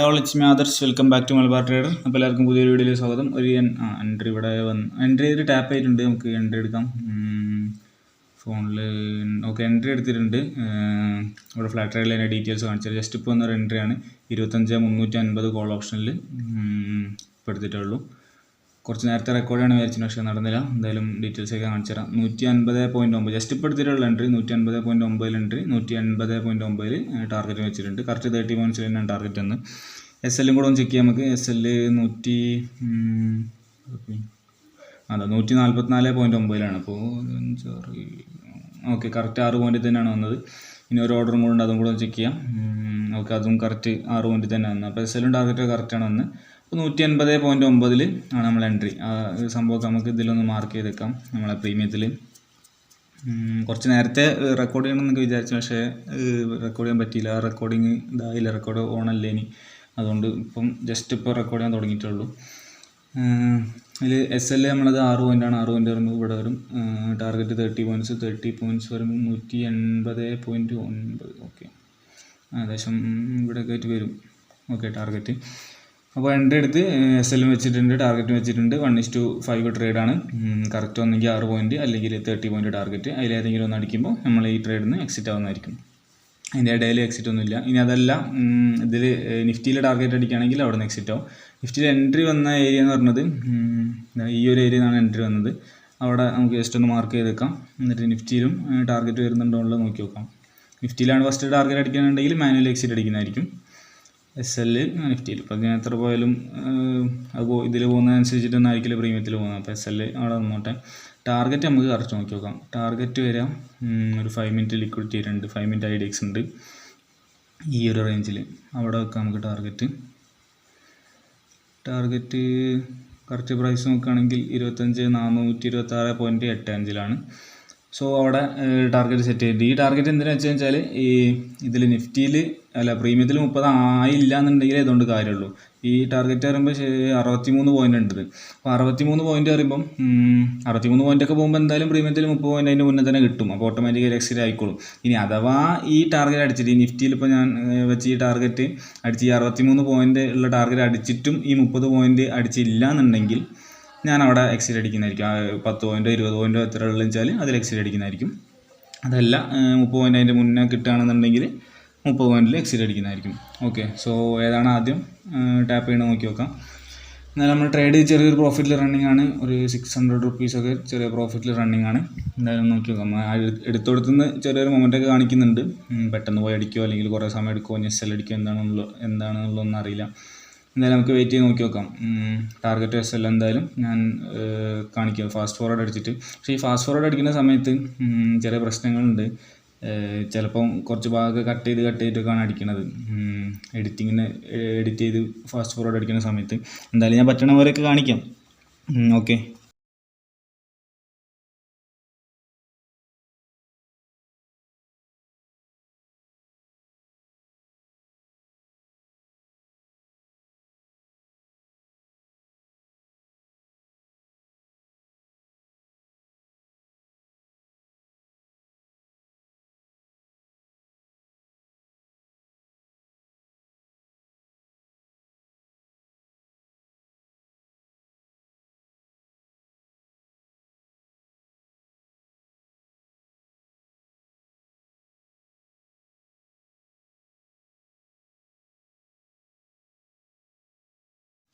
Hi all, it's me Adarsh. Welcome back to Malabar trader. അപ്പോൾ എല്ലാവർക്കും പുതിയൊരു വീഡിയോയിലേക്ക് സ്വാഗതം. ഒരു എൻട്രി ഇവിടെ എൻട്രി ചെയ്ത് ടാപ്പ് ആയിട്ടുണ്ട്. നമുക്ക് എൻട്രി എടുക്കാം ഫോണിൽ. ഓക്കെ, എൻട്രി എടുത്തിട്ടുണ്ട്. ഇവിടെ ഫ്ലാറ്റ് ട്രേഡിൽ അതിൻ്റെ ഡീറ്റെയിൽസ് കാണിച്ചത് ജസ്റ്റ് ഇപ്പോൾ വന്നൊരു എൻട്രിയാണ്. 25,350 കോൾ ഓപ്ഷനിൽ ഇപ്പോൾ എടുത്തിട്ടേ ഉള്ളൂ. കുറച്ച് നേരത്തെ റെക്കോർഡാണ് വിചാരിച്ചത്, പക്ഷേ നടന്നില്ല. എന്തായാലും ഡീറ്റെയിൽസൊക്കെ കാണിച്ചു തരാം. 150.9 ജസ്റ്റ് ഇപ്പോൾ എടുത്തിട്ടുള്ള എൻട്രി 150.9 എൻട്രി 180.9 ടാർഗറ്റ് വെച്ചിട്ടുണ്ട്. കറക്റ്റ് 30 പോയിൻറ്റ്സിൽ തന്നെയാണ് ടാർഗറ്റ് എന്ന്. എസ് എല്ലും കൂടെ ഒന്ന് ചെക്ക് ചെയ്യാം നമുക്ക്. എസ് എല്ല് 144.9 അപ്പോൾ ഓക്കെ, കറക്റ്റ് 6 പോയിൻറ്റ് തന്നെയാണ് വന്നത്. ഇനി ഒരു ഓർഡറും കൂടെ ഉണ്ട്, അതും കൂടെ ഒന്ന് ചെക്ക് ചെയ്യാം. ഓക്കെ, അതും കറക്റ്റ് 6 പോയിൻറ്റ് തന്നെ വന്നത്. അപ്പോൾ എസ് എല്ലും ടാർഗറ്റ് കറക്റ്റാണ് വന്നത്. അപ്പോൾ 180.9 ആണ് നമ്മൾ എൻട്രി. ആ സംഭവമൊക്കെ നമുക്ക് ഇതിലൊന്ന് മാർക്ക് ചെയ്തേക്കാം. നമ്മളെ പ്രീമിയത്തിൽ കുറച്ച് നേരത്തെ റെക്കോർഡ് ചെയ്യണമെന്നൊക്കെ വിചാരിച്ചു, പക്ഷേ റെക്കോർഡ് ചെയ്യാൻ പറ്റിയില്ല. റെക്കോർഡിങ് ഇതായില്ല, റെക്കോർഡ് ഓണല്ലേ ഇനി. അതുകൊണ്ട് ഇപ്പം ജസ്റ്റ് ഇപ്പോൾ റെക്കോർഡ് ചെയ്യാൻ തുടങ്ങിയിട്ടുള്ളൂ. അതിൽ എസ് എൽ നമ്മളത് 6 പോയിൻ്റാണ്. 6 പോയിൻ്റ് വരുമ്പോൾ ഇവിടെ വരും. ടാർഗറ്റ് 30 പോയിൻറ്റ്സ് വരുമ്പോൾ 180.9. ഓക്കെ, ഏകദേശം ഇവിടെയൊക്കെ ആയിട്ട് വരും. Okay, target. അപ്പോൾ എൻട്രി എടുത്ത് എസ് എല്ലും വെച്ചിട്ടുണ്ട്, ടാർഗറ്റും വെച്ചിട്ടുണ്ട്. 1:5 ട്രേഡാണ്. കറക്റ്റ് ഒന്നെങ്കിൽ 6 പോയിൻറ്റ് അല്ലെങ്കിൽ 30 പോയിൻറ്റ് ടാർഗറ്റ്. അതിലേതെങ്കിലും ഒന്ന് അടിക്കുമ്പോൾ നമ്മൾ ഈ ട്രേഡിൽ നിന്ന് എക്സിറ്റ് ആവുന്നതായിരിക്കും. അതിൻ്റെ ഇടയിൽ എക്സിറ്റ് ഒന്നുമില്ല. ഇനി അതല്ല, ഇതിൽ നിഫ്റ്റിയിൽ ടാർഗറ്റ് അടിക്കുകയാണെങ്കിൽ അവിടെ നിന്ന് എക്സിറ്റ് ആവും. നിഫ്റ്റിയിൽ എൻട്രി വന്ന ഏരിയ എന്ന് പറഞ്ഞത് ഈ ഒരു ഏരിയ നിന്നാണ് എൻട്രി വന്നത്. അവിടെ നമുക്ക് ജസ്റ്റ് ഒന്ന് മാർക്ക് ചെയ്തേക്കാം. എന്നിട്ട് നിഫ്റ്റിയിലും ടാർഗറ്റ് വരുന്നുണ്ടോ എന്നുള്ളത് നോക്കി നോക്കാം. നിഫ്റ്റിയിലാണ് ഫസ്റ്റ് ടാർഗറ്റ് അടിക്കുകയാണെന്നുണ്ടെങ്കിൽ മാനുവൽ എക്സിറ്റ് അടിക്കുന്നതായിരിക്കും. എസ് എല്ല് നിഫ്റ്റിയിൽ ഇപ്പോൾ ഞാൻ എത്ര പോയാലും അത് ഇതിൽ പോകുന്നതനുസരിച്ചിട്ടൊന്നും ആയിരിക്കില്ല പ്രീമിയത്തിൽ പോകുന്നത്. അപ്പോൾ എസ് എല്ല് അവിടെ വന്നോട്ടെ. ടാർഗറ്റ് നമുക്ക് കറക്റ്റ് നോക്കി നോക്കാം. ടാർഗറ്റ് വരാം ഒരു 5 മിനിറ്റ് ലിക്വിഡിറ്റി ഉണ്ട്, 5 മിനിറ്റ് IDX ഉണ്ട് ഈ ഒരു റേഞ്ചിൽ. അവിടെ വെക്കാം നമുക്ക് ടാർഗറ്റ് കറക്റ്റ് പ്രൈസ് നോക്കുകയാണെങ്കിൽ 25,426.85 സോ അവിടെ ടാർഗറ്റ് സെറ്റ് ചെയ്തിട്ട് ഈ ടാർഗറ്റ് എന്തിനാണെന്ന് വെച്ചാൽ ഈ ഇതിൽ നിഫ്റ്റിയിൽ പ്രീമിയത്തിൽ 30 ആയില്ല എന്നുണ്ടെങ്കിൽ ഇതുകൊണ്ട് കാര്യമുള്ളൂ. ഈ ടാർഗറ്റ് പറയുമ്പോൾ 63 പോയിൻ്റ് ഉണ്ട്. അപ്പോൾ 63 പോയിൻ്റ് പറയുമ്പം 63 പോയിൻ്റൊക്കെ പോകുമ്പോൾ എന്തായാലും പ്രീമിയത്തിൽ 30 പോയിൻ്റ് അതിൻ്റെ മുന്നേ തന്നെ കിട്ടും. അപ്പോൾ ഓട്ടോമാറ്റിക്കലി എക്സിറ്റ് ആയിക്കോളും. ഇനി അഥവാ ഈ ടാർഗറ്റ് അടിച്ചിട്ട് ഈ നിഫ്റ്റിയിൽ ഇപ്പോൾ ഞാൻ വെച്ച് ഈ ടാർഗറ്റ് അടിച്ച് ഈ 63 പോയിൻ്റ് ഉള്ള ടാർഗറ്റ് അടിച്ചിട്ടും ഈ 30 പോയിൻ്റ് അടിച്ചില്ല എന്നുണ്ടെങ്കിൽ ഞാൻ അവിടെ എക്സിറ്റ് അടിക്കുന്നതായിരിക്കും. 10 പോയിൻ്റോ 20 പോയിൻ്റോ എത്ര ഉള്ളതെന്ന് വെച്ചാൽ അതിൽ എക്സിറ്റ് അടിക്കുന്നതായിരിക്കും. അതല്ല 30 പോയിൻ്റ് അതിൻ്റെ മുന്നേ കിട്ടുകയാണെന്നുണ്ടെങ്കിൽ 30 പോയിൻ്റിൽ എക്സിറ്റ് അടിക്കുന്നതായിരിക്കും. ഓക്കെ, സോ ഏതാണ് ആദ്യം ടാപ്പ് ചെയ്യണമെന്ന് നോക്കി നോക്കാം. എന്നാലും നമ്മൾ ട്രേഡ് ചെറിയൊരു പ്രോഫിറ്റിൽ റണ്ണിങ് ആണ്. ഒരു 600 റുപ്പീസൊക്കെ ചെറിയ പ്രോഫിറ്റിൽ റണ്ണിങ് ആണ്. എന്തായാലും നോക്കി നോക്കാം. എടുത്തോടത്തുനിന്ന് ചെറിയൊരു മൊമെൻ്റൊക്കെ കാണിക്കുന്നുണ്ട്. പെട്ടെന്ന് പോയി അടിക്കുമോ അല്ലെങ്കിൽ കുറേ സമയം എടുക്കുമോ, എസ് എൽ അടിക്കുമോ എന്താണെന്നുള്ളതൊന്നും അറിയില്ല. എന്തായാലും നമുക്ക് വെയിറ്റ് ചെയ്ത് നോക്കി നോക്കാം. ടാർഗറ്റ് എസ് എൽ എന്തായാലും ഞാൻ കാണിക്കാം ഫാസ്റ്റ് ഫോർവേഡ് അടിച്ചിട്ട്. പക്ഷേ ഈ ഫാസ്റ്റ് ഫോർവേഡ് അടിക്കുന്ന സമയത്ത് ചെറിയ പ്രശ്നങ്ങളുണ്ട്. ചിലപ്പം കുറച്ച് ഭാഗമൊക്കെ കട്ട് ചെയ്തിട്ടൊക്കെയാണ് അടിക്കുന്നത്. എഡിറ്റ് ചെയ്ത് ഫാസ്റ്റ് ഫോർവേഡ് അടിക്കുന്ന സമയത്ത് എന്തായാലും ഞാൻ പറ്റണ പോലെയൊക്കെ കാണിക്കാം. ഓക്കെ,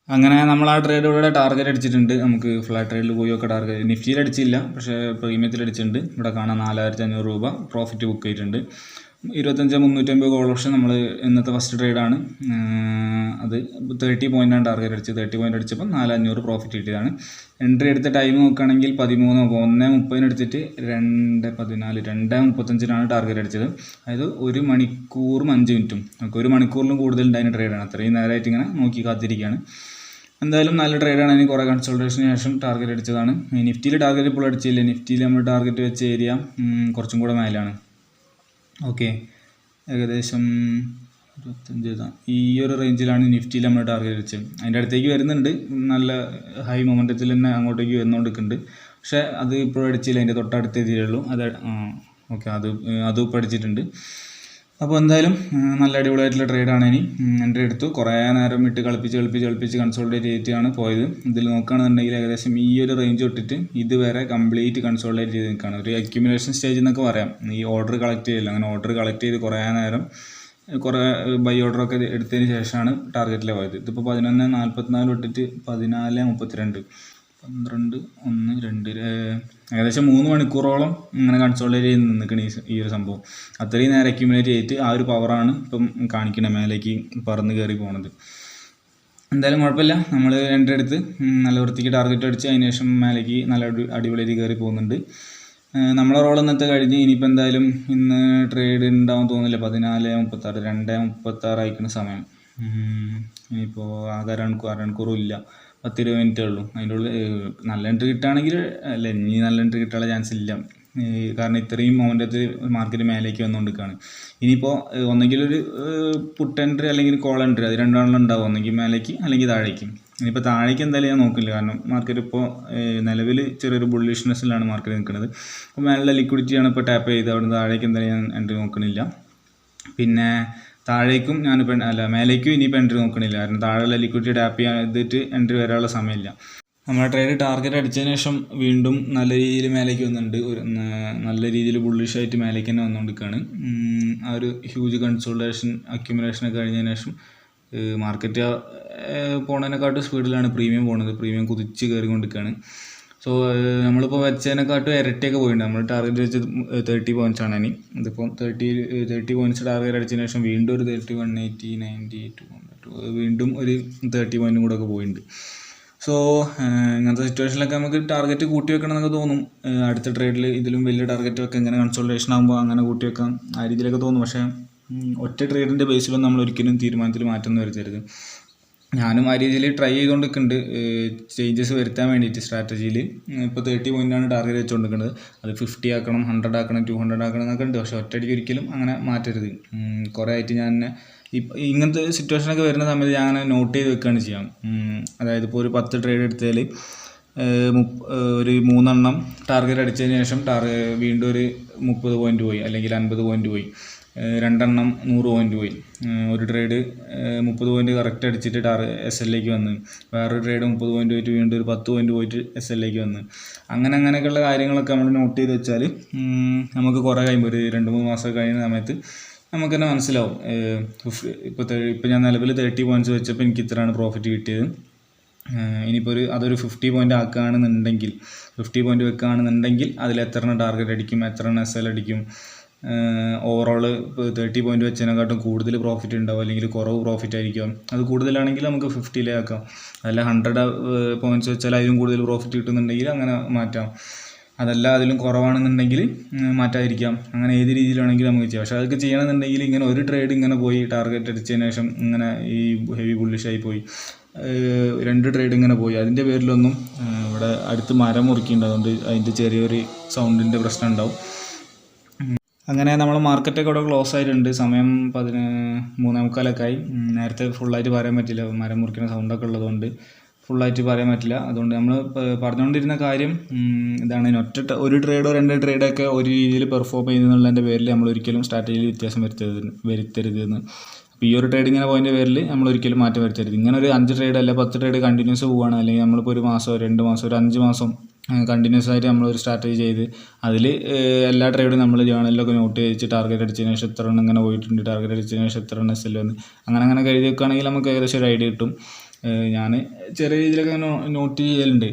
അങ്ങനെ നമ്മൾ ആ ട്രേഡിലൂടെ ടാർഗറ്റ് അടിച്ചിട്ടുണ്ട്. നമുക്ക് ഫ്ലാറ്റ് ട്രേഡിൽ പോയി ഒക്കെ ടാർഗറ്റ് നിഫ്റ്റിയിൽ അടിച്ചില്ല, പക്ഷേ പ്രീമിയത്തിൽ അടിച്ചിട്ടുണ്ട്. ഇവിടെ കാണാൻ 4,500 രൂപ പ്രോഫിറ്റ് ബുക്ക് ചെയ്തിട്ടുണ്ട്. 25,350 കോൾ ഓപ്ഷൻ നമ്മൾ ഇന്നത്തെ ഫസ്റ്റ് ട്രേഡാണ്. അത് 30 പോയിൻ്റാണ് ടാർഗറ്റ് അടിച്ചത്. 30 പോയിൻ്റ് അടിച്ചപ്പോൾ 4,500 പ്രോഫിറ്റ് കിട്ടിയതാണ്. എൻട്രി എടുത്ത ടൈം നോക്കുകയാണെങ്കിൽ 1:30 എടുത്തിട്ട് 2:35 ടാർഗറ്റ് അടിച്ചത്. അതായത് 1 മണിക്കൂറും 5 മിനിറ്റും. നമുക്ക് 1 മണിക്കൂറിലും കൂടുതൽ ഉണ്ടായിരുന്ന ട്രേഡാണ്. അത്രയും നേരമായിട്ട് ഇങ്ങനെ നോക്കി കാത്തിരിക്കുകയാണ്. എന്തായാലും നല്ല ട്രേഡാണ്. അതിന് കുറേ കൺസൾട്ടേഷന് ശേഷം ടാർഗറ്റ് അടിച്ചതാണ്. നിഫ്റ്റിയിൽ ടാർഗറ്റ് ഇപ്പോൾ അടിച്ചില്ല. നിഫ്റ്റിയിൽ നമ്മൾ ടാർഗറ്റ് വെച്ച ഏരിയ കുറച്ചും കൂടെ മേലാണ്. ഓക്കെ, ഏകദേശം 25 ഈ ഒരു റേഞ്ചിലാണ് നിഫ്റ്റിയിൽ നമ്മൾ ടാർഗറ്റ് വെച്ചത്. അതിൻ്റെ അടുത്തേക്ക് വരുന്നുണ്ട്. നല്ല ഹൈ മൊമെൻറ്റത്തിൽ തന്നെ അങ്ങോട്ടേക്ക് വന്നുകൊണ്ടിരിക്കുന്നുണ്ട്. പക്ഷേ അത് ഇപ്പോഴും അടിച്ചില്ല. അതിൻ്റെ തൊട്ടടുത്തേ തീരുള്ളൂ. അത് ഓക്കെ, അതും ഇപ്പോൾ അടിച്ചിട്ടുണ്ട്. അപ്പോൾ എന്തായാലും നല്ല അടിപൊളിയായിട്ടുള്ള ട്രേഡാണ്. ഇനി എൻ്റെ എടുത്തു കുറേ നേരം ഇട്ട് കളിപ്പിച്ച് കൺസോൾട്ടേറ്റ് ചെയ്തിട്ടാണ് പോയത്. ഇതിൽ നോക്കുകയാണെന്നുണ്ടെങ്കിൽ ഏകദേശം ഈ ഒരു റേഞ്ച് തൊട്ടിട്ട് ഇതുവരെ കംപ്ലീറ്റ് കൺസോൾട്ടേറ്റ് ചെയ്ത് നിൽക്കുകയാണ്. ഒരു അക്യുമുലേഷൻ സ്റ്റേജ് എന്നൊക്കെ പറയാം. ഈ ഓർഡർ കളക്ട് ചെയ്യില്ല, അങ്ങനെ ഓർഡർ കളക്ട് ചെയ്ത് കുറേ നേരം കുറേ ബൈ ഓർഡറൊക്കെ എടുത്തതിന് ശേഷമാണ് ടാർഗറ്റിൽ പോയത്. ഇതിപ്പോൾ 11:44 തൊട്ടിട്ട് 14:32 12 1 2 ഏകദേശം 3 മണിക്കൂറോളം ഇങ്ങനെ കൺസോൾട്ടേറ്റ് ചെയ്ത് നിൽക്കണം ഈ ഒരു സംഭവം. അത്രയും നേരം അക്യുമുലേറ്റ് ചെയ്തിട്ട് ആ ഒരു പവറാണ് ഇപ്പം കാണിക്കണത്, മേലേക്ക് പറന്ന് കയറി പോണത്. എന്തായാലും കുഴപ്പമില്ല, നമ്മൾ എൻ്റെ അടുത്ത് നല്ല വൃത്തിക്ക് ടാർഗറ്റ് അടിച്ച് അതിന് ശേഷം മേലേക്ക് നല്ല അടിപൊളിയായിട്ട് കയറി പോകുന്നുണ്ട്. നമ്മളെ റോൾ ഇന്നത്തെ കഴിഞ്ഞ് ഇനിയിപ്പോൾ എന്തായാലും ഇന്ന് ട്രേഡ് ഉണ്ടാവും തോന്നില്ല. 14:36 2:36 ആയിക്കുന്ന സമയം. ഇനിയിപ്പോൾ ആകെ അരമണിക്കൂറും ഇല്ല, 10-20 മിനിറ്റേ ഉള്ളൂ. അതിൻ്റെ ഉള്ളിൽ നല്ല എൻട്രി കിട്ടുകയാണെങ്കിൽ അല്ല, ഇനി നല്ല എൻട്രി കിട്ടാനുള്ള ചാൻസ് ഇല്ല. കാരണം ഇത്രയും മൊമെൻ്റത്തിൽ മാർക്കറ്റ് മേലേക്ക് വന്നുകൊണ്ടിരിക്കുകയാണ്. ഇനിയിപ്പോൾ ഒന്നെങ്കിൽ ഒരു പുട്ട് എൻട്രി അല്ലെങ്കിൽ കോൾ എൻട്രി, അത് രണ്ടാണെങ്കിലും ഉണ്ടാവും, ഒന്നെങ്കിൽ മേലേക്ക് അല്ലെങ്കിൽ താഴേക്ക്. ഇനിയിപ്പോൾ താഴേക്ക് എന്തായാലും ഞാൻ നോക്കില്ല, കാരണം മാർക്കറ്റ് ഇപ്പോൾ നിലവിൽ ചെറിയൊരു ബുള്ളിഷ്നെസ്സിലാണ് മാർക്കറ്റ് നിൽക്കുന്നത്. അപ്പോൾ മേലുള്ള ലിക്വിഡിറ്റിയാണ് ഇപ്പോൾ ടാപ്പ് ചെയ്ത്, അവിടെ താഴേക്ക് എന്തായാലും ഞാൻ എൻട്രി നോക്കണില്ല. പിന്നെ താഴേക്കും ഞാനിപ്പോൾ മേലേക്കും ഇനിയിപ്പോൾ എൻട്രി നോക്കണില്ല, കാരണം താഴെയുള്ള ലിക്വിഡിറ്റി ടാപ്പ് ചെയ്തിട്ട് എൻട്രി വരാനുള്ള സമയമില്ല. നമ്മുടെ ട്രേഡ് ടാർഗറ്റ് അടിച്ചതിന് ശേഷം വീണ്ടും നല്ല രീതിയിൽ മേലേക്ക് വന്നിട്ടുണ്ട്. ഒരു നല്ല രീതിയിൽ ബുള്ളിഷായിട്ട് മേലേക്ക് തന്നെ വന്നുകൊണ്ടിരിക്കുകയാണ്. ആ ഒരു ഹ്യൂജ് കൺസോൾട്ടേഷൻ അക്യുമുലേഷനൊക്കെ കഴിഞ്ഞതിന് ശേഷം മാർക്കറ്റ് പോണതിനെക്കാട്ടും സ്പീഡിലാണ് പ്രീമിയം പോകുന്നത്. പ്രീമിയം കുതിച്ച് കയറിക്കൊണ്ടിരിക്കുകയാണ്. സോ നമ്മളിപ്പോൾ വെച്ചതിനെക്കാട്ടും ഇരട്ടിയൊക്കെ പോയിട്ടുണ്ട്. നമ്മൾ ടാർഗറ്റ് വെച്ചത് 30 പോയിൻറ്റ്സ് ആണ്. ഇനി ഇതിപ്പോൾ 30 പോയിൻറ്റ്സ് ടാർഗറ്റ് അടിച്ചതിന് ശേഷം വീണ്ടും ഒരു 30 180 90 200 വീണ്ടും ഒരു 30 പോയിൻറ്റും കൂടെ ഒക്കെ പോയിട്ടുണ്ട്. സോ ഇങ്ങനത്തെ സിറ്റുവേഷനിലൊക്കെ നമുക്ക് ടാർഗറ്റ് കൂട്ടി വെക്കണം എന്നൊക്കെ തോന്നും. അടുത്ത ട്രേഡിൽ ഇതിലും വലിയ ടാർഗറ്റൊക്കെ ഇങ്ങനെ കൺസോൾട്ടേഷൻ ആകുമ്പോൾ അങ്ങനെ കൂട്ടി വെക്കാം, ആ രീതിയിലൊക്കെ തോന്നും. പക്ഷേ ഒറ്റ ട്രേഡിൻ്റെ ബേസിലൊന്നും നമ്മൾ ഒരിക്കലും തീരുമാനത്തിൽ മാറ്റം വരുത്തരുത്. ഞാനും ആ രീതിയിൽ ട്രൈ ചെയ്തുകൊണ്ടിരിക്കുന്നുണ്ട്, ചേഞ്ചസ് വരുത്താൻ വേണ്ടിയിട്ട് സ്ട്രാറ്റജിയിൽ. ഇപ്പോൾ 30 പോയിൻ്റാണ് ടാർഗറ്റ് വെച്ചുകൊണ്ടിരിക്കുന്നത്. അത് 50 ആക്കണം, 100 ആക്കണം, 200 ആക്കണം എന്നൊക്കെ ഉണ്ട്. പക്ഷേ ഒറ്റയടിക്ക് ഒരിക്കലും അങ്ങനെ മാറ്റരുത്. കുറേ ആയിട്ട് ഞാൻ ഇങ്ങനത്തെ സിറ്റുവേഷനൊക്കെ വരുന്ന സമയത്ത് ഞാൻ അങ്ങനെ നോട്ട് ചെയ്ത് വെക്കുകയാണ് ചെയ്യാം. അതായത് ഇപ്പോൾ ഒരു 10 ട്രേഡ് എടുത്തതിൽ ഒരു 3 എണ്ണം ടാർഗറ്റ് അടിച്ചതിന് ശേഷം വീണ്ടും ഒരു 30 പോയിൻറ്റ് പോയി, അല്ലെങ്കിൽ 50 പോയിൻറ്റ് പോയി. 2 എണ്ണം 100 പോയിൻറ്റ് പോയി. ഒരു ട്രേഡ് 30 പോയിൻറ്റ് കറക്റ്റ് അടിച്ചിട്ട് SL-ലേക്ക് വന്ന്, വേറൊരു ട്രേഡ് 30 പോയിൻറ്റ് പോയിട്ട് വീണ്ടും ഒരു 10 പോയിൻറ്റ് പോയിട്ട് SL-ലേക്ക് വന്ന്. അങ്ങനെയൊക്കെയുള്ള കാര്യങ്ങളൊക്കെ നമ്മൾ നോട്ട് ചെയ്ത് വെച്ചാൽ നമുക്ക് കുറേ കഴിയുമ്പോൾ ഒരു 2-3 മാസം കഴിയുന്ന സമയത്ത് നമുക്ക് തന്നെ മനസ്സിലാവും. ഇപ്പോൾ ഞാൻ നിലവിൽ 30 പോയിൻറ്റ്സ് വെച്ചപ്പോൾ എനിക്ക് ഇത്രയാണ് പ്രോഫിറ്റ് കിട്ടിയത്. ഇനിയിപ്പോൾ അതൊരു 50 പോയിൻ്റ് ആക്കുകയാണെന്നുണ്ടെങ്കിൽ, 50 പോയിൻറ്റ് വെക്കുകയാണെന്നുണ്ടെങ്കിൽ അതിൽ എത്ര എണ്ണം ടാർഗറ്റ് അടിക്കും, എത്ര എണ്ണം SL അടിക്കും, ഓവറോൾ ഇപ്പോൾ 30 പോയിൻറ്റ് വെച്ചതിനെക്കാട്ടും കൂടുതൽ പ്രോഫിറ്റ് ഉണ്ടാവും അല്ലെങ്കിൽ കുറവ് പ്രോഫിറ്റ് ആയിരിക്കും. അത് കൂടുതലാണെങ്കിൽ നമുക്ക് 50 ആക്കാം. അതല്ല 100 പോയിൻറ്റ്സ് വെച്ചാൽ അതിലും കൂടുതൽ പ്രോഫിറ്റ് കിട്ടുന്നുണ്ടെങ്കിൽ അങ്ങനെ മാറ്റാം. അതല്ല അതിലും കുറവാണെന്നുണ്ടെങ്കിൽ മാറ്റാതിരിക്കാം. അങ്ങനെ ഏത് രീതിയിലാണെങ്കിലും നമുക്ക് ചെയ്യാം. പക്ഷേ അതൊക്കെ ചെയ്യണമെന്നുണ്ടെങ്കിൽ ഇങ്ങനെ ഒരു ട്രേഡ് ഇങ്ങനെ പോയി ടാർഗറ്റ് അടിച്ചതിന് ശേഷം ഇങ്ങനെ ഈ ഹെവി ബുള്ളിഷായി പോയി, 2 ട്രേഡ് ഇങ്ങനെ പോയി, അതിൻ്റെ പേരിലൊന്നും ഇവിടെ അടുത്ത് മരം മുറിക്കുന്നുണ്ട്, അതുകൊണ്ട് അതിൻ്റെ ചെറിയൊരു സൗണ്ടിൻ്റെ പ്രശ്നം ഉണ്ടാവും. അങ്ങനെ നമ്മൾ മാർക്കറ്റൊക്കെ ഇവിടെ ക്ലോസ് ആയിട്ടുണ്ട്. സമയം 3:45 ആയി. നേരത്തെ ഫുള്ളായിട്ട് പറയാൻ പറ്റില്ല, മരം മുറിക്കുന്ന സൗണ്ടൊക്കെ ഉള്ളതുകൊണ്ട് ഫുള്ളായിട്ട് പറയാൻ പറ്റില്ല. അതുകൊണ്ട് നമ്മൾ പറഞ്ഞുകൊണ്ടിരുന്ന കാര്യം ഇതാണ്, ഒരു ട്രേഡോ 2 ട്രേഡൊക്കെ ഒരു രീതിയിൽ പെർഫോം ചെയ്യുന്നതിൻ്റെ പേരിൽ നമ്മൾ ഒരിക്കലും സ്ട്രാറ്റജിയിൽ വ്യത്യാസം വരുത്തരുതെന്ന്. അപ്പോൾ ഈ ഒരു ട്രേഡ് ഇങ്ങനെ പോയതിൻ്റെ പേരിൽ നമ്മൾ ഒരിക്കലും മാറ്റം വരുത്തരുത്. ഇങ്ങനെ ഒരു 5 ട്രേഡ് അല്ല 10 ട്രേഡ് കണ്ടിന്യൂസ് പോവുകയാണ്, അല്ലെങ്കിൽ നമ്മളിപ്പോൾ ഒരു മാസമോ 2 മാസം ഒരു 5 മാസം കണ്ടിന്യൂസ് ആയിട്ട് നമ്മളൊരു സ്ട്രാറ്റജി ചെയ്ത് അതിൽ എല്ലാ ട്രേഡും നമ്മൾ ജേണലിലൊക്കെ നോട്ട് ചെയ്ത് ടാർഗറ്റ് അടിച്ചതിന് ശേഷം എത്ര എണ്ണം ഇങ്ങനെ പോയിട്ടുണ്ട്, ടാർഗറ്റ് അടിച്ചതിന് ശേഷം എത്ര എണ്ണം SL വന്ന്, അങ്ങനെ എഴുതി വെക്കുകയാണെങ്കിൽ നമുക്ക് ഏകദേശം ഒരു ഐഡിയ കിട്ടും. ഞാൻ ചെറിയ രീതിയിലൊക്കെ നോട്ട് ചെയ്യലുണ്ട്,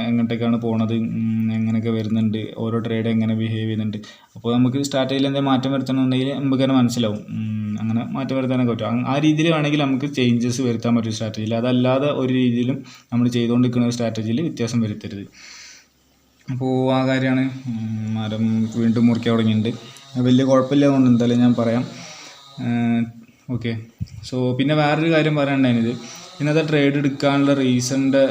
എങ്ങോട്ടേക്കാണ് പോണത്, എങ്ങനെയൊക്കെ വരുന്നുണ്ട്, ഓരോ ട്രേഡ് എങ്ങനെ ബിഹേവ് ചെയ്യുന്നുണ്ട്. അപ്പോൾ നമുക്ക് സ്ട്രാറ്റജിയിൽ എന്തെങ്കിലും മാറ്റം വരുത്തണമെന്നുണ്ടെങ്കിൽ നമുക്ക് തന്നെ മനസ്സിലാവും. അങ്ങനെ മാറ്റം വരുത്താനൊക്കെ പറ്റും. ആ രീതിയിൽ വേണമെങ്കിൽ നമുക്ക് ചേഞ്ചസ് വരുത്താൻ പറ്റും സ്ട്രാറ്റജിയിൽ. അതല്ലാതെ ഒരു രീതിയിലും നമ്മൾ ചെയ്തുകൊണ്ടിരിക്കുന്ന സ്ട്രാറ്റജിയിൽ വ്യത്യാസം വരുത്തരുത്. അപ്പോൾ ആ കാര്യമാണ്. മരം വീണ്ടും മുറിക്കാൻ തുടങ്ങിയിട്ടുണ്ട്. വലിയ കുഴപ്പമില്ലാതുകൊണ്ട് എന്തായാലും ഞാൻ പറയാം. ഓക്കെ. സോ പിന്നെ വേറൊരു കാര്യം പറയാനുണ്ടായിരുന്നത്, ഇന്നത്തെ ട്രേഡ് എടുക്കാനുള്ള റീസണിൻ്റെ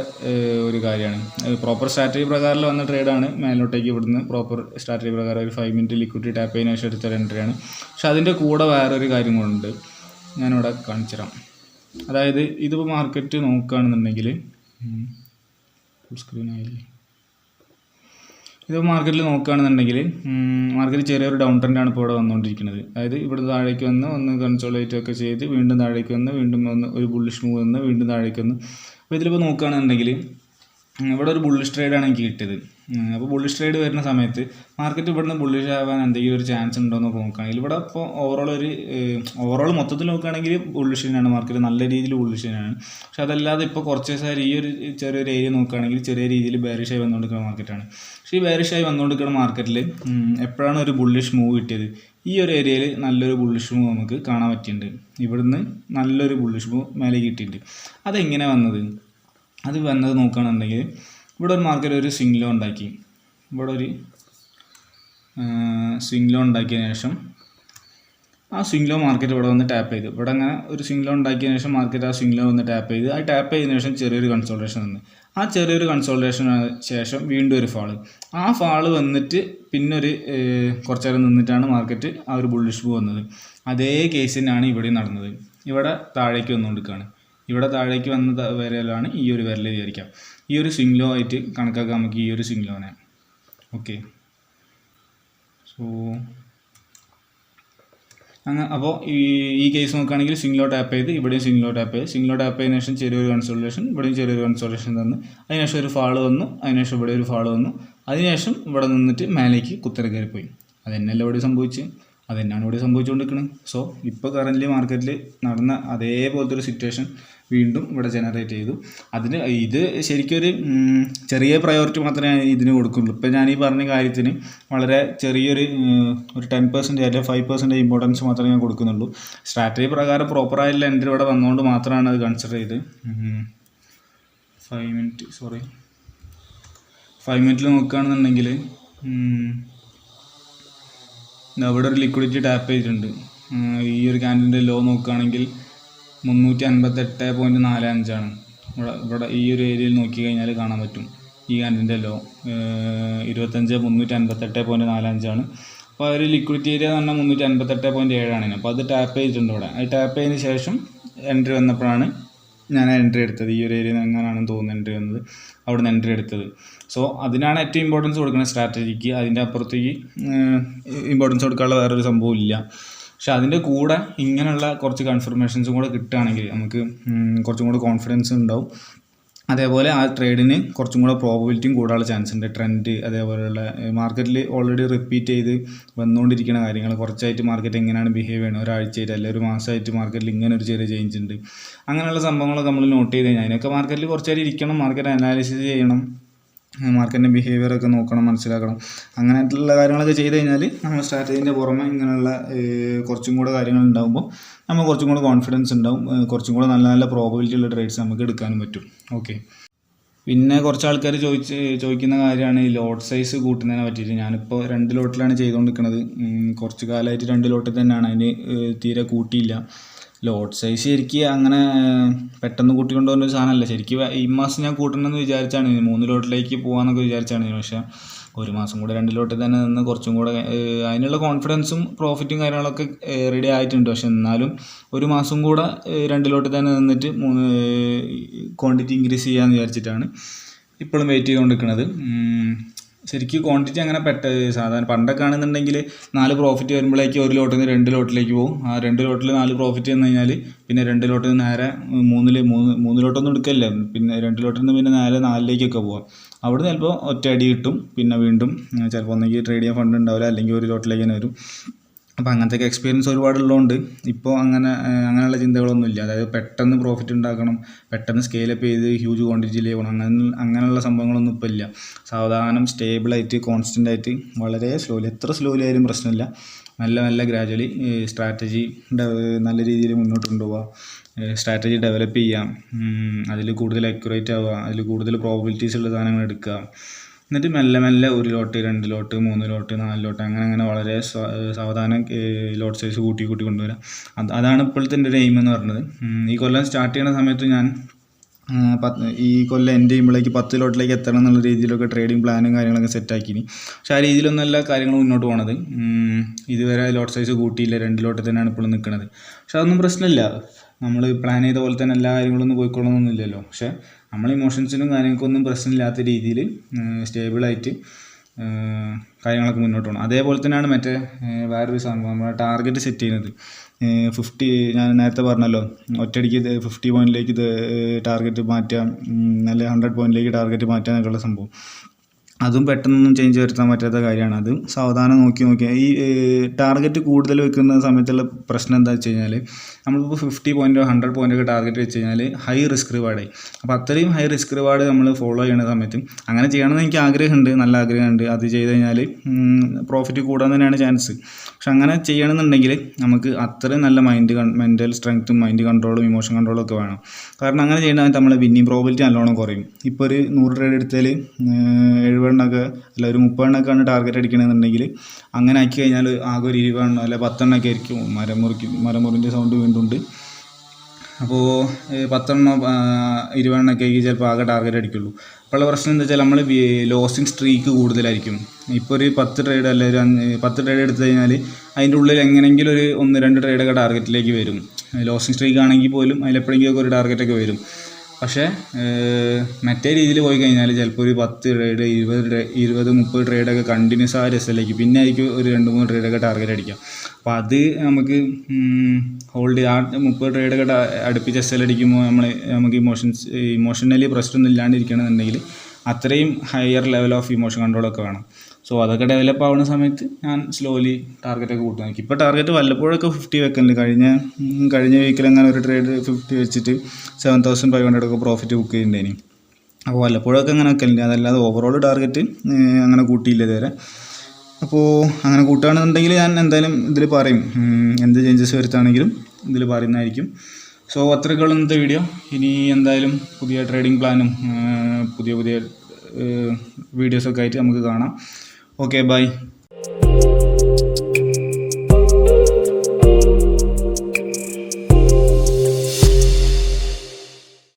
ഒരു കാര്യമാണ്. പ്രോപ്പർ സ്ട്രാറ്റജി പ്രകാരം വന്ന ട്രേഡാണ്. മേലോട്ടേക്ക് ഇവിടുന്ന് പ്രോപ്പർ സ്ട്രാറ്റജി പ്രകാരം ഒരു 5 മിനിറ്റ് ലിക്വിഡിറ്റി ടാപ്പ് ചെയ്യുന്ന ശേഷം എടുത്തൊരു എൻട്രിയാണ്. പക്ഷെ അതിൻ്റെ കൂടെ വേറൊരു കാര്യം കൊണ്ടുണ്ട്, ഞാനിവിടെ കാണിച്ചു തരാം. അതായത് ഇതിപ്പോൾ മാർക്കറ്റ് നോക്കുകയാണെന്നുണ്ടെങ്കിൽ ഫുൾ സ്ക്രീൻ ആയില്ലേ, ഇത് മാർക്കറ്റിൽ നോക്കുകയാണെന്നുണ്ടെങ്കിൽ മാർക്കറ്റ് ചെറിയൊരു ഡൗൺ ട്രെൻഡാണ് ഇപ്പോൾ ഇവിടെ വന്നുകൊണ്ടിരിക്കുന്നത്. അതായത് ഇവിടെ താഴേക്ക് വന്ന് ഒന്ന് കൺസോളിഡേറ്റ് ഒക്കെ ചെയ്ത് വീണ്ടും താഴേക്ക് വന്ന് വീണ്ടും ഒന്ന് ഒരു ബുള്ളിഷ് മൂവ് വന്ന് വീണ്ടും താഴേക്ക് വന്ന്. അപ്പോൾ ഇതിലിപ്പോൾ നോക്കുകയാണെന്നുണ്ടെങ്കിൽ ഇവിടെ ഒരു ബുള്ളിഷ് ട്രേഡാണ് എനിക്ക് കിട്ടിയത്. അപ്പോൾ ബുള്ളിഷ് ട്രേഡ് വരുന്ന സമയത്ത് മാർക്കറ്റ് ഇവിടുന്ന് ബുള്ളിഷ് ആവാൻ എന്തെങ്കിലും ഒരു ചാൻസ് ഉണ്ടോ എന്ന് നോക്കുകയാണെങ്കിൽ ഇവിടെ ഇപ്പോൾ ഓവറോൾ മൊത്തത്തിൽ നോക്കുകയാണെങ്കിൽ ബുള്ളിഷ് തന്നെയാണ് മാർക്കറ്റ്, നല്ല രീതിയിൽ ബുള്ളിഷ് തന്നെയാണ്. പക്ഷെ അതല്ലാതെ ഇപ്പോൾ കുറച്ച് ദിവസം ഈ ഒരു ചെറിയൊരു ഏരിയ നോക്കുകയാണെങ്കിൽ ചെറിയ രീതിയിൽ ബെയറിഷ് ആയി വന്നുകൊണ്ടിരിക്കുന്ന മാർക്കറ്റാണ്. പക്ഷേ ഈ ബെയറിഷ് ആയി വന്നുകൊണ്ടിരിക്കുന്ന മാർക്കറ്റിൽ എപ്പോഴാണ് ഒരു ബുള്ളിഷ് മൂവ് കിട്ടിയത്? ഈ ഒരു ഏരിയയിൽ നല്ലൊരു ബുള്ളിഷ് മൂവ് നമുക്ക് കാണാൻ പറ്റിയിട്ടുണ്ട്. ഇവിടുന്ന് നല്ലൊരു ബുള്ളിഷ് മൂവ് മേലെ കിട്ടിയിട്ടുണ്ട്. അതെങ്ങനെ വന്നത്? അത് വന്നത് നോക്കുകയാണെന്നുണ്ടെങ്കിൽ ഇവിടെ ഒരു മാർക്കറ്റ് ഒരു സ്വിംഗ് ലോ ഉണ്ടാക്കി. ഇവിടെ ഒരു സ്വിംഗ് ലോ ഉണ്ടാക്കിയതിന് ശേഷം ആ സ്വിംഗ് ലോ മാർക്കറ്റ് ഇവിടെ വന്ന് ടാപ്പ് ചെയ്തു. ഇവിടെ അങ്ങനെ ഒരു സ്വിംഗ് ലോ ഉണ്ടാക്കിയതിന് ശേഷം മാർക്കറ്റ് ആ സ്വിംഗ് ലോ വന്ന് ടാപ്പ് ചെയ്ത്, ആ ടാപ്പ് ചെയ്തതിന് ശേഷം ചെറിയൊരു കൺസോൾട്ടേഷൻ വന്ന്, ആ ചെറിയൊരു കൺസോൾട്ടേഷന് ശേഷം വീണ്ടും ഒരു ഫാള്. ആ ഫാള് വന്നിട്ട് പിന്നെ ഒരു കുറച്ച് നേരം നിന്നിട്ടാണ് മാർക്കറ്റ് ആ ഒരു ബുള്ളിഷ് മൂവ് വന്നത്. അതേ കേസ് തന്നെയാണ് ഇവിടെ നടന്നത്. ഇവിടെ താഴേക്ക് വന്നുകൊണ്ടിരിക്കുകയാണ്. ഇവിടെ താഴേക്ക് വന്ന വിരലാണ് ഈ ഒരു വിരൽ വിചാരിക്കാം. ഈ ഒരു സ്വിംഗ് ലോ ആയിട്ട് കണക്കാക്കാം നമുക്ക് ഈ ഒരു സ്വിംഗ് ലോനെ. ഓക്കെ, സോ അങ്ങനെ അപ്പോൾ ഈ കേസ് നോക്കുകയാണെങ്കിൽ സ്വിംഗ് ലോ ടാപ്പ് ചെയ്ത് ഇവിടെയും സ്വിംഗ് ലോ ടാപ്പ് ചെയ്ത്, സ്വിംഗ് ലോ ടാപ്പ് ചെയ്തതിനു ശേഷം ചെറിയൊരു കൺസോൾട്ടേഷൻ, ഇവിടെയും ചെറിയൊരു കൺസോൾട്ടേഷൻ തന്ന്, അതിനുശേഷം ഒരു ഫാള് വന്നു, അതിനുശേഷം ഇവിടെ ഒരു ഫാള് വന്നു, അതിനുശേഷം ഇവിടെ നിന്നിട്ട് മേലേക്ക് കുത്തര കയറിപ്പോയി. അത് തന്നെയല്ല ഇവിടെ സംഭവിച്ച്, അത് തന്നെയാണ് ഇവിടെ സംഭവിച്ചുകൊണ്ടിരിക്കുന്നത്. സോ ഇപ്പോൾ കറൻ്റ് മാർക്കറ്റിൽ നടന്ന അതേപോലത്തെ ഒരു സിറ്റുവേഷൻ വീണ്ടും ഇവിടെ ജനറേറ്റ് ചെയ്തു. ഇത് ശരിക്കും ഒരു ചെറിയ പ്രയോറിറ്റി മാത്രമേ ഇതിന് കൊടുക്കുള്ളൂ. ഇപ്പോൾ ഞാൻ ഈ പറഞ്ഞ കാര്യത്തിന് വളരെ ചെറിയൊരു 10% അല്ലെങ്കിൽ 5% ഇമ്പോർട്ടൻസ് മാത്രമേ ഞാൻ കൊടുക്കുന്നുള്ളൂ. സ്ട്രാറ്റജി പ്രകാരം പ്രോപ്പറായിട്ടുള്ള എൻട്രി ഇവിടെ വന്നുകൊണ്ട് മാത്രമാണ് അത് കൺസിഡർ ചെയ്ത് 5 മിനിറ്റിൽ നോക്കുകയാണെന്നുണ്ടെങ്കിൽ ഇവിടെ ഒരു ലിക്വിഡിറ്റി ടാപ്പ് ചെയ്തിട്ടുണ്ട്. ഈ ഒരു ക്യാൻഡിലിൻ്റെ ലോ നോക്കുകയാണെങ്കിൽ 358.45 ഇവിടെ ഈ ഒരു ഏരിയയിൽ നോക്കി കഴിഞ്ഞാൽ കാണാൻ പറ്റും. ഈ ക്യാൻഡിലിൻ്റെ ലോ 358.45. അപ്പോൾ ഒരു ലിക്വിഡിറ്റി ഏരിയ എന്ന് പറഞ്ഞാൽ 358.7 അപ്പോൾ അത് ടാപ്പ് ചെയ്തിട്ടുണ്ട് ഇവിടെ. അത് ടാപ്പ് ചെയ്തതിന് ശേഷം എൻട്രി വന്നപ്പോഴാണ് ഞാൻ എൻട്രി എടുത്തത്. ഈ ഒരു ഏരിയയിൽ എങ്ങനെയാണെന്ന് തോന്നുന്നു എൻട്രി വന്നത്, അവിടെ നിന്ന് എൻട്രി എടുത്തത്. സോ അതിനാണ് ഏറ്റവും ഇമ്പോർട്ടൻസ് കൊടുക്കുന്നത് സ്ട്രാറ്റജിക്ക്. അതിൻ്റെ അപ്പുറത്തേക്ക് ഇമ്പോർട്ടൻസ് കൊടുക്കാനുള്ള വേറൊരു സംഭവം ഇല്ല. പക്ഷെ അതിൻ്റെ കൂടെ ഇങ്ങനെയുള്ള കുറച്ച് കൺഫർമേഷൻസും കൂടെ കിട്ടുകയാണെങ്കിൽ നമുക്ക് കുറച്ചും കൂടെ കോൺഫിഡൻസ് ഉണ്ടാവും. അതേപോലെ ആ ട്രേഡിന് കുറച്ചും കൂടെ പ്രോബബിലിറ്റിയും കൂടാനുള്ള ചാൻസ് ഉണ്ട്. ട്രെൻഡ് അതേപോലെയുള്ള മാർക്കറ്റിൽ ഓൾറെഡി റിപ്പീറ്റ് ചെയ്ത് വന്നുകൊണ്ടിരിക്കുന്ന കാര്യങ്ങൾ, കുറച്ചായിട്ട് മാർക്കറ്റ് എങ്ങനെയാണ് ബിഹേവ് ചെയ്യുന്നത്, ഒരാഴ്ചയായിട്ട് അല്ലെങ്കിൽ ഒരു മാസമായിട്ട് മാർക്കറ്റിൽ ഇങ്ങനെ ഒരു ചെറിയ ചേഞ്ച് ഉണ്ട്, അങ്ങനെയുള്ള സംഭവങ്ങളൊക്കെ നമ്മൾ നോട്ട് ചെയ്ത് കഴിഞ്ഞാൽ അതിനൊക്കെ മാർക്കറ്റിൽ കുറച്ചേരം ഇരിക്കണം, മാർക്കറ്റ് അനാലിസിസ് ചെയ്യണം, മാർക്കറ്റിൻ്റെ ബിഹേവിയറൊക്കെ നോക്കണം, മനസ്സിലാക്കണം. അങ്ങനെയായിട്ടുള്ള കാര്യങ്ങളൊക്കെ ചെയ്ത് കഴിഞ്ഞാൽ നമ്മൾ സ്ട്രാറ്റജീൻ്റെ പുറമെ ഇങ്ങനെയുള്ള കുറച്ചും കൂടെ കാര്യങ്ങൾ ഉണ്ടാകുമ്പോൾ നമ്മൾ കുറച്ചും കൂടെ കോൺഫിഡൻസ് ഉണ്ടാവും, കുറച്ചും കൂടെ നല്ല നല്ല പ്രോബബിലിറ്റി ഉള്ള ട്രേഡ്സ് നമുക്ക് എടുക്കാനും പറ്റും. ഓക്കെ, പിന്നെ കുറച്ച് ആൾക്കാർ ചോദിക്കുന്ന കാര്യമാണ് ഈ ലോട്ട് സൈസ് കൂട്ടുന്നതിനെ പറ്റിയിട്ട്. ഞാനിപ്പോൾ 2 ലോട്ടിലാണ് ചെയ്തുകൊണ്ടിരിക്കുന്നത്. കുറച്ച് കാലമായിട്ട് 2 ലോട്ടിൽ തന്നെയാണ്, അതിന് തീരെ കൂട്ടിയില്ല. ലോട്ട് സൈസ് ശരിക്കും അങ്ങനെ പെട്ടെന്ന് കൂട്ടിക്കൊണ്ട് പോകുന്ന ഒരു സാധനമല്ല. ശരിക്കും ഈ മാസം ഞാൻ കൂട്ടണമെന്ന് വിചാരിച്ചാണ് 3 ലോട്ടിലേക്ക് പോകാമെന്നൊക്കെ വിചാരിച്ചാണ്. പക്ഷേ ഒരു മാസം കൂടെ 2 ലോട്ടിൽ തന്നെ നിന്ന് കുറച്ചും കൂടെ അതിനുള്ള കോൺഫിഡൻസും പ്രോഫിറ്റും കാര്യങ്ങളൊക്കെ റെഡി ആയിട്ടുണ്ട്. പക്ഷെ എന്നാലും ഒരു മാസം കൂടെ 2 ലോട്ടിൽ തന്നെ നിന്നിട്ട് ക്വാണ്ടിറ്റി ഇൻക്രീസ് ചെയ്യാമെന്ന് വിചാരിച്ചിട്ടാണ് ഇപ്പോഴും വെയിറ്റ് ചെയ്തുകൊണ്ടിരിക്കുന്നത്. ശരിക്കും ക്വാണ്ടിറ്റി അങ്ങനെ സാധാരണ പണ്ടൊക്കെ ആണെന്നുണ്ടെങ്കിൽ 4 പ്രോഫിറ്റ് വരുമ്പോഴേക്ക് 1 ലോട്ടിൽ നിന്ന് 2 ലോട്ടിലേക്ക് പോകും. ആ 2 ലോട്ടിൽ 4 പ്രോഫിറ്റ് വന്നു കഴിഞ്ഞാൽ പിന്നെ 2 ലോട്ടിൽ നിന്ന് നേരെ 3 ലോട്ടൊന്നും എടുക്കില്ല, പിന്നെ 2 ലോട്ടിൽ നിന്ന് പിന്നെ നേരെ 4ലേക്കൊക്കെ പോകാം. അവിടെ ചിലപ്പോൾ ഒറ്റ അടി കിട്ടും, പിന്നെ വീണ്ടും ചിലപ്പോൾ ഒന്നെങ്കിൽ ട്രേഡ് ചെയ്യാൻ ഫണ്ട് ഉണ്ടാവില്ല, അല്ലെങ്കിൽ 1 ലോട്ടിലേക്ക് തന്നെ വരും. അപ്പോൾ അങ്ങനത്തെ എക്സ്പീരിയൻസ് ഒരുപാടുള്ളതുകൊണ്ട് ഇപ്പോൾ അങ്ങനെയുള്ള ചിന്തകളൊന്നുമില്ല. അതായത് പെട്ടെന്ന് പ്രോഫിറ്റ് ഉണ്ടാക്കണം, പെട്ടെന്ന് സ്കെയിലപ്പ് ചെയ്ത് ഹ്യൂജ് ക്വാണ്ടിറ്റിയിൽ ചെയ്യണം, അങ്ങനെയുള്ള സംഭവങ്ങളൊന്നും ഇപ്പോൾ ഇല്ല. സാവധാനം സ്റ്റേബിളായിട്ട് കോൺസ്റ്റൻ്റായിട്ട് വളരെ സ്ലോലി, എത്ര സ്ലോലി ആയാലും പ്രശ്നമില്ല, നല്ല ഗ്രാജുവലി സ്ട്രാറ്റജി നല്ല രീതിയിൽ മുന്നോട്ട് കൊണ്ടുപോവുക, സ്ട്രാറ്റജി ഡെവലപ്പ് ചെയ്യാം, അതിൽ കൂടുതൽ അക്യുറേറ്റ് ആവുക, അതിൽ കൂടുതൽ പ്രോബബിലിറ്റീസ് ഉള്ള സാധനങ്ങൾ എടുക്കുക. എന്നിട്ട് മെല്ലെ 1 ലോട്ട് 2 ലോട്ട് 3 ലോട്ട് 4 ലോട്ട് അങ്ങനെ വളരെ സാവധാനം ലോട്ട് സൈസ് കൂട്ടി കൊണ്ടുവരാം. അതാണ് ഇപ്പോഴത്തെ എൻ്റെ ഒരു എയിം എന്ന് പറയുന്നത്. ഈ കൊല്ലം സ്റ്റാർട്ട് ചെയ്യുന്ന സമയത്ത് ഞാൻ ഈ കൊല്ലം എൻ്റെ ചെയ്യുമ്പോഴേക്ക് 10 ലോട്ടിലേക്ക് എത്തണം എന്നുള്ള രീതിയിലൊക്കെ ട്രേഡിങ് പ്ലാനും കാര്യങ്ങളൊക്കെ സെറ്റാക്കിനി. പക്ഷേ ആ രീതിയിലൊന്നും എല്ലാ കാര്യങ്ങളും മുന്നോട്ട് പോകണത്. ഇതുവരെ ലോട്ട് സൈസ് കൂട്ടിയില്ല, 2 ലോട്ടിൽ തന്നെയാണ് ഇപ്പോഴും നിൽക്കുന്നത്. പക്ഷെ അതൊന്നും പ്രശ്നമില്ല, നമ്മൾ പ്ലാൻ ചെയ്ത പോലെ തന്നെ എല്ലാ കാര്യങ്ങളൊന്നും പോയിക്കൊള്ളണമെന്നില്ലല്ലോ. പക്ഷേ നമ്മൾ ഇമോഷൻസിനും കാര്യങ്ങൾക്കൊന്നും പ്രശ്നമില്ലാത്ത രീതിയിൽ സ്റ്റേബിളായിട്ട് കാര്യങ്ങളൊക്കെ മുന്നോട്ട് പോകണം. അതേപോലെ തന്നെയാണ് മറ്റേ വേറൊരു സംഭവം നമ്മുടെ ടാർഗറ്റ് സെറ്റ് ചെയ്യുന്നത്. 50 ഞാൻ നേരത്തെ പറഞ്ഞല്ലോ, ഒറ്റയടിക്ക് ഇത് 50 പോയിന്റിലേക്ക് ഇത് ടാർഗറ്റ് മാറ്റാം, അല്ലെ 100 പോയിന്റിലേക്ക് ടാർഗറ്റ് മാറ്റുക എന്നൊക്കെയുള്ള സംഭവം. അതും പെട്ടെന്നൊന്നും ചേഞ്ച് വരുത്താൻ പറ്റാത്ത കാര്യമാണ്. അതും സാവധാനം നോക്കി ഈ ടാർഗറ്റ് കൂടുതൽ വെക്കുന്ന സമയത്തുള്ള പ്രശ്നം എന്താ വെച്ച് കഴിഞ്ഞാൽ, നമ്മളിപ്പോൾ 50 പോയിൻറ്റോ 100 പോയിൻ്റൊക്കെ ടാർഗറ്റ് വെച്ച് കഴിഞ്ഞാൽ ഹൈ റിസ്ക് റിവാർഡായി. അപ്പോൾ അത്രയും ഹൈ റിസ്ക് റിവാർഡ് നമ്മൾ ഫോളോ ചെയ്യുന്ന സമയത്ത് അങ്ങനെ ചെയ്യണമെന്ന് എനിക്ക് ആഗ്രഹമുണ്ട്, നല്ല ആഗ്രഹമുണ്ട്. അത് ചെയ്ത് കഴിഞ്ഞാൽ പ്രോഫിറ്റ് കൂടാൻ തന്നെയാണ് ചാൻസ്. പക്ഷെ അങ്ങനെ ചെയ്യണമെന്നുണ്ടെങ്കിൽ നമുക്ക് അത്രയും നല്ല മെൻ്റൽ സ്ട്രെങ്ത്തും മൈൻഡ് കൺട്രോളും ഇമോഷൻ കൺട്രോളും ഒക്കെ വേണം. കാരണം അങ്ങനെ ചെയ്യണമെങ്കിൽ നമ്മളെ വിന്നിങ് പ്രോബിലിറ്റി നല്ലോണം കുറയും. ഇപ്പോൾ ഒരു 100 ട്രേഡ് എടുത്താൽ 70 എണ്ണമൊക്കെ അല്ല ഒരു 30 എണ്ണമൊക്കെയാണ് ടാർഗറ്റ് അടിക്കണമെന്നുണ്ടെങ്കിൽ അങ്ങനെ ആക്കി കഴിഞ്ഞാൽ ആകെ ഒരു 20 എണ്ണം അല്ല 10 എണ്ണമൊക്കെ ആയിരിക്കും. മരമുറിൻ്റെ സൗണ്ട് വീണ്ടും ഉണ്ട്. അപ്പോൾ 10 എണ്ണം 20 എണ്ണമൊക്കെ ആയിരിക്കും ചിലപ്പോൾ ആകെ ടാർഗറ്റ് അടിക്കുള്ളൂ. അപ്പോൾ പ്രശ്നം എന്താ വെച്ചാൽ നമ്മൾ ലോസിങ് സ്ട്രീക്ക് കൂടുതലായിരിക്കും. ഇപ്പോൾ ഒരു 10 ട്രേഡ് അല്ല ഒരു 10 ട്രേഡ് എടുത്തു കഴിഞ്ഞാൽ അതിൻ്റെ ഉള്ളിൽ എങ്ങനെയെങ്കിലും ഒരു 1-2 ട്രേഡൊക്കെ ടാർഗറ്റിലേക്ക് വരും. ലോസിങ് സ്ട്രീക്ക് ആണെങ്കിൽ പോലും അതിലെപ്പോഴെങ്കിലുമൊക്കെ ഒരു ടാർഗറ്റൊക്കെ വരും. പക്ഷേ മറ്റേ രീതിയിൽ പോയി കഴിഞ്ഞാൽ ചിലപ്പോൾ ഒരു 10 ട്രേഡ് 20-30 ട്രേഡൊക്കെ കണ്ടിന്യൂസ് ആ രസത്തിലേക്ക് പിന്നെ ആയിരിക്കും ഒരു 2-3 ട്രേഡൊക്കെ ടാർഗറ്റ് അടിക്കാം. അപ്പോൾ അത് നമുക്ക് ഹോൾഡ് ആ 30 ട്രേഡൊക്കെ അടുപ്പിച്ച് എസ് എൽ അടിക്കുമ്പോൾ നമുക്ക് ഇമോഷണലി പ്രശ്നമൊന്നും ഇല്ലാണ്ടിരിക്കണമെന്നുണ്ടെങ്കിൽ അത്രയും ഹയർ ലെവൽ ഓഫ് ഇമോഷൻ കൺട്രോളൊക്കെ വേണം. സോ അതൊക്കെ ഡെവലപ്പ് ആവുന്ന സമയത്ത് ഞാൻ സ്ലോലി ടാർഗറ്റൊക്കെ കൂട്ടും. ഇപ്പോൾ ടാർഗറ്റ് വല്ലപ്പോഴൊക്കെ 50 വെക്കലുണ്ട്. കഴിഞ്ഞ വീക്കിൽ അങ്ങനെ ഒരു ട്രേഡ് 50 വെച്ചിട്ട് 7500 ഒക്കെ പ്രോഫിറ്റ് ബുക്ക് ചെയ്യുന്നുണ്ടേനി. അപ്പോൾ വല്ലപ്പോഴൊക്കെ അങ്ങനെ വെക്കലുണ്ട്. അതല്ലാതെ ഓവറോൾ ടാർഗറ്റ് അങ്ങനെ കൂട്ടിയില്ല ഇതുവരെ. അപ്പോൾ അങ്ങനെ കൂട്ടുകയാണെന്നുണ്ടെങ്കിൽ ഞാൻ എന്തായാലും ഇതിൽ പറയും, എന്ത് ചേഞ്ചസ് വരുത്താണെങ്കിലും ഇതിൽ പറയുന്നതായിരിക്കും. സോ അത്രയ്ക്കുള്ള ഇന്നത്തെ വീഡിയോ. ഇനി എന്തായാലും പുതിയ ട്രേഡിംഗ് പ്ലാനും പുതിയ വീഡിയോസൊക്കെ ആയിട്ട് നമുക്ക് കാണാം. Okay, by.